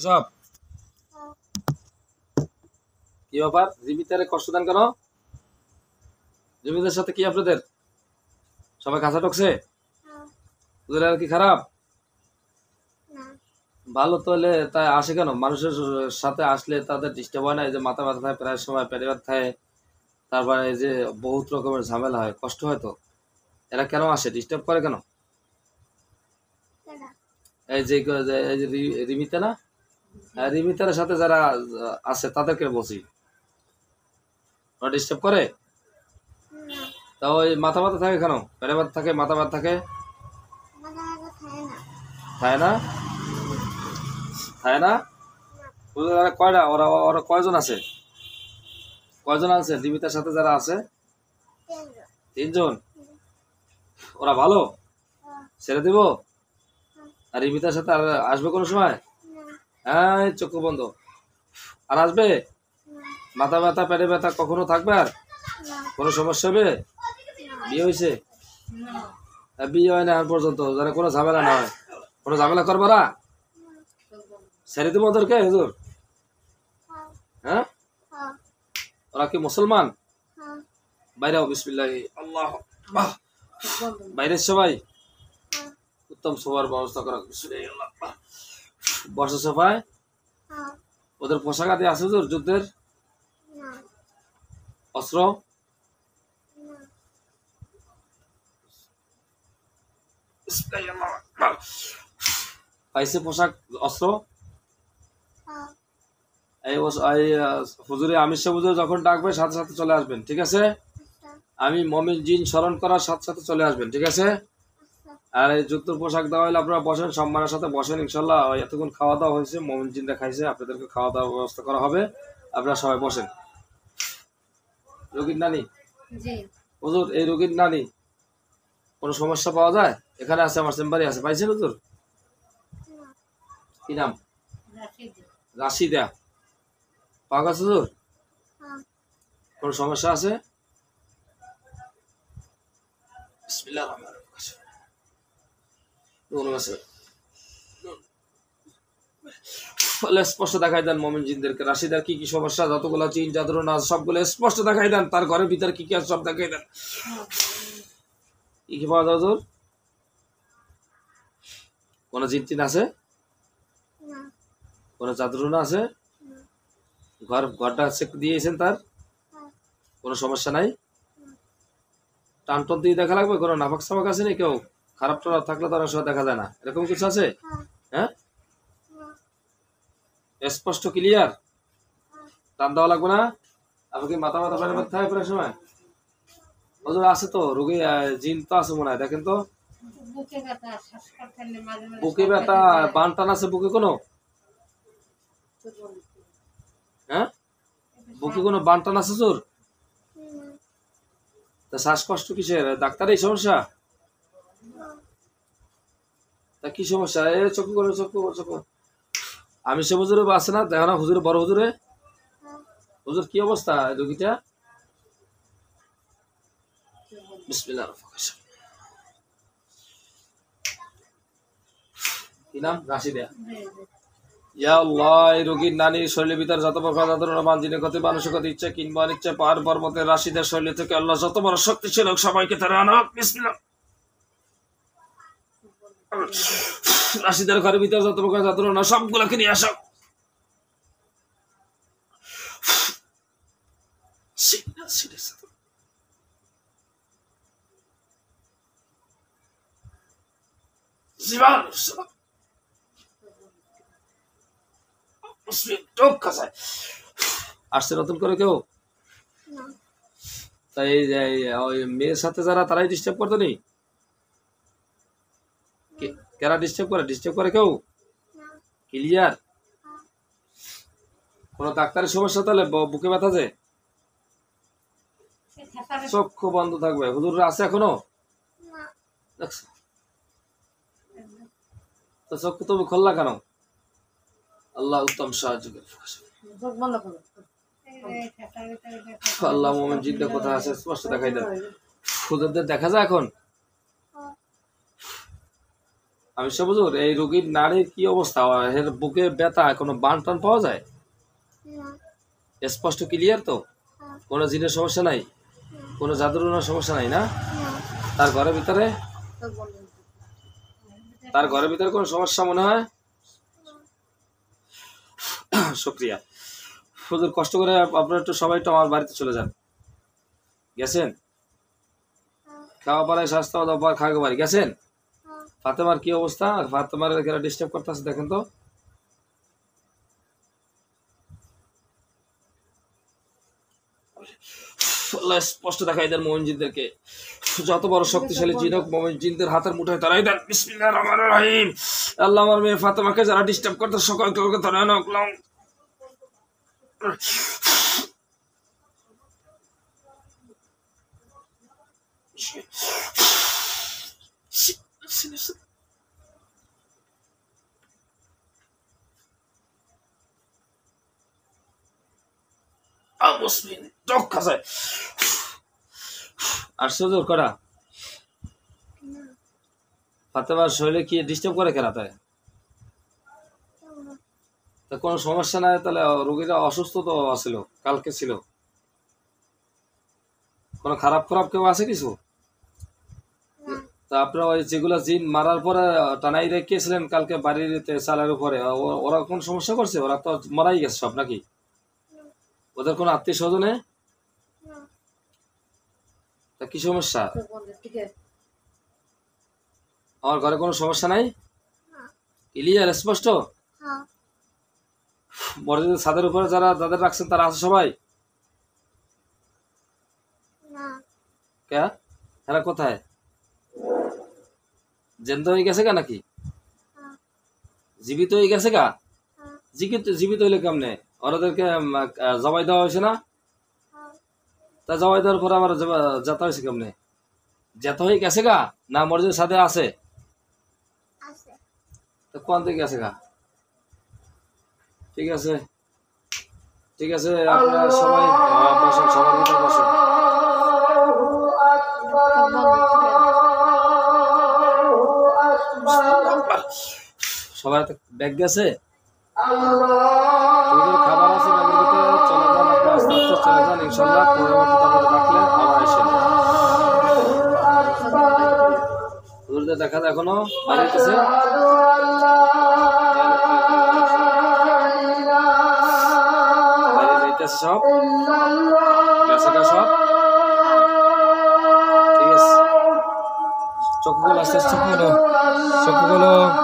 সব কি ব্যাপার? রিমিতারে কষ্ট দেন কেন? রিমিতার সাথে কি আপনাদের সবাই কাঁচা টকছে? ওদের আর কি খারাপ? ভালো তো হলে তাই আসে কেন? মানুষের সাথে আসলে তাদের ডিস্টার্ব হয় না? এই যে মাথা ব্যথা থাকে, প্রায় সময় পেটে ব্যথা থাকে, তারপরে এই যে বহুত রকমের ঝামেলা হয়, কষ্ট হয় তো। এরা কেন আসে, ডিস্টার্ব করে কেন? এই যে রিমিতা না, হ্যাঁ, রিমিতার সাথে যারা আছে তাদেরকে বলছি, ওরা ডিস্টার্ব করে। তা ওই মাথা ব্যথা থাকে কেন? পেটে ব্যথা থাকে, মাথা ব্যথা থাকে, থাকে না? থাকে না? ওরা কয়টা, ওরা ওরা কয়জন আছে? কয়জন আছে রিমিতার সাথে যারা আছে? তিনজন। ওরা ভালো? ছেড়ে দিব? আর রিমিতার সাথে আর আসবে কোনো সময়? হ্যাঁ, চক্ষু বন্ধ। আর আসবে? মাথা ব্যথা পেটে ব্যথা কখনো থাকবে? আর কোনো সমস্যা হবে? বিয়ে হয়েছে? বিয়ে হয় না আর পর্যন্ত, যারা কোনো ঝামেলা না হয়। কোনো ঝামেলা করবো না? ছেড়ে দিব ওদেরকে হুজুর? হ্যাঁ, ওরা কি মুসলমান? বাইরে বিসমিল্লাহ আল্লাহ, বাইরে সবাই উত্তম সবার ব্যবস্থা করা। বর্ষা সভায় ওদের পোশাক আদি আছে হুজুর? যুদ্ধের অস্ত্র পাইছে? পোশাক অস্ত্র হুজুরে আমির সাহেব হুজুর যখন ডাকবে সাথে সাথে চলে আসবেন, ঠিক আছে? আমি মমিন জিন স্মরণ করার সাথে সাথে চলে আসবেন, ঠিক আছে? আর এই যুদ্ধ পোশাক দেওয়া হলে আপনারা বসেন, সম্মানের সাথে বসেন ইনশাল্লাহ। এতক্ষণ খাওয়া দাওয়া হয়েছে, মমিন জিনরা খাইছে, আপনাদেরকে খাওয়া দাওয়ার ব্যবস্থা করা হবে। আপনারা সবাই বসেন। রোগীর নানি হুজুর, এই রোগীর নানি কোনো সমস্যা পাওয়া যায়? এখানে আছে, আমার চেম্বারে আছে, পাইছেন হুজুর? কি নাম? রাশিদা। পাওয়া গেছে হুজুর? কোনো সমস্যা আছে? বিসমিল্লাহির রহমানির রহিম। ফলে স্পষ্ট দেখাই দেন মমিন জিনদেরকে রাশিদার কি কি সমস্যা, যতগুলো চিন জাদুর নাচ সবগুলো স্পষ্ট দেখাই দেন। তার ঘরের ভিতরে কি কি আছে সব দেখাই দেন। কি কি পাওয়া যায় হুজুর? কোন জিন টিন আছে? কোন জাদুর না আছে? ঘরটা চেক দিয়েছেন তার? কোনো সমস্যা নাই? টান টন দিয়ে দেখা লাগবে? কোনো নাফাক সাফাক আছে না? কেউ খারাপ টারাপ থাকলে তো অনেক সময় দেখা যায় না, এরকম কিছু আছে? হ্যাঁ, স্পষ্ট ক্লিয়ার? টান দেওয়া লাগবে না? আপনাকে মাথা মাথা পেটে ব্যথা থাকে প্রায় সময়? হুজুর আছে তো রোগী, জিন তো আছে মনে হয়, দেখেন তো। বুকে ব্যথা, বান টান আছে বুকে কোনো? হ্যাঁ, বুকে কোনো বান টান আছে হুজুর? তা শ্বাসকষ্ট কিসের? ডাক্তার এই সমস্যা? তা কি সমস্যা? এ চক্ষু করে, চক্ষু চক্ষু। আমি সে হুজুরে আছে না, দেখো না হুজুরে, বড় হুজুরে। হুজুর কি অবস্থা রোগীটা? বিসমিল্লাহির রহমানির রহিম। কি নাম? রাশিদা। ইয়া আল্লাহ, এই রোগীর নানির শরীরের ভিতরে যত প্রকার মান জিনের ক্ষতি, মানুষের ক্ষতি, ইচ্ছা কিংবা অনিচ্ছা, পাহাড় পর্বতের রাশিদের শরীর থেকে আল্লাহ যত বড় শক্তিশালী হোক সবাইকে তারা আনক। বিসমিল্লাহ। রাশিদের ঘরের ভিতরে যত প্রকার যাত্রা না সবগুলোকে নিয়ে আসো। আসছে নতুন করে কেউ? তাই ওই মেয়ের সাথে যারা, তারাই ডিস্টার্ব করতো নি? কারা ডিস্টার্ব করে? ডিস্টার্ব করে কেউ? ক্লিয়ার? কোন ডাক্তারের সমস্যা তাহলে? বুকে ব্যথা যে চক্ষু বন্ধ থাকবে? হুজুর আছে এখনো? তো চক্ষু তুমি খোলা কেন? আল্লাহ উত্তম সাহায্য করে। আল্লাহ মোমেন জিনটা কোথায় আছে স্পষ্ট দেখাই দেন। হুজুরদের দেখা যায় এখন? আমি সব হুজুর, এই রোগীর নাড়ির কি অবস্থা? এর বুকে ব্যথা, কোনো বান টান পাওয়া যায়? স্পষ্ট ক্লিয়ার তো? কোনো জিনের সমস্যা নাই, কোনো জাদুর সমস্যা নাই না? তার ঘরের ভিতরে কোনো সমস্যা মনে হয়? শুক্রিয়া হুজুর, কষ্ট করে আপনারা একটু সবাই একটু আমার বাড়িতে চলে যান। গেছেন? খাওয়া পড়ায় স্বাস্থ্য খাওয়া বাড়ি গেছেন? ফাতেমার কি অবস্থা? ফাতেমার এখানে ডিস্টার্ব করতেছে, দেখেন তো। আল্লাহ স্পষ্ট দেখাই দেন মুমিনদেরকে, যত বড় শক্তিশালী জিন হোক মুমিনদের হাতের মুঠোয় ধরাই দেন। বিসমিল্লাহির রহমানির রহিম। আল্লাহ আমার মেয়ে ফাতেমাকে যারা ডিস্টার্ব করতে সকলকে ধরে আনলাম। আশ্চর্য করা ফাতেমার শরীরে কি ডিস্টার্ব করে কেনা? তাই কোনো সমস্যা নাই? তাহলে রোগীরা অসুস্থ তো ছিল, কালকে ছিল। কোনো খারাপ কেউ আছে কিছু? তা আপনারা ওই যেগুলা জিন মারার পরে টানাই রেখেছিলেন কালকে বাড়িতে চালের উপরে, ওরা কোন সমস্যা করছে? ওরা তো মারাই গেছে সব নাকি? ওদের কোনো আত্মীয় স্বজনে? তা কি সমস্যা? আমার ঘরে কোনো সমস্যা নাই? ক্লিয়ার স্পষ্ট? মসজিদের ছাদের উপরে যাদের রাখছেন তারা আছে সবাই? কে এরা কোথায়? জেন্দ হয়ে গেছে গা নাকি? জীবিত হয়ে গেছে গা? জীবিত হইলে কেমনে? ওরাদেরকে জবাই দেওয়া হয়েছে না? তা জবাই দেওয়ার পরে আমার যেতে হয়েছে কেমনে? যেতে হয়ে গেছে গা না মসজিদের সাথে আছে? তো কোন দিকে গেছে গা? ঠিক আছে আপনারা সবাই বসেন, সবার ভিতরে বসেন। সবাই ব্যাগ গেছে, খাবার আছে ব্যাগের ভিতরে, চলে যান, আপনি আস্তে আস্তে চলে যান। ইনশাল্লাহ পরবর্তীতে আপনাদের ডাকলে আবার এসে হুজুরদের দেখা যায় এখনো বাড়িতেছে। সব সব ঠিক আছে, চোখগুলো আস্তে আস্তে চোখগুলো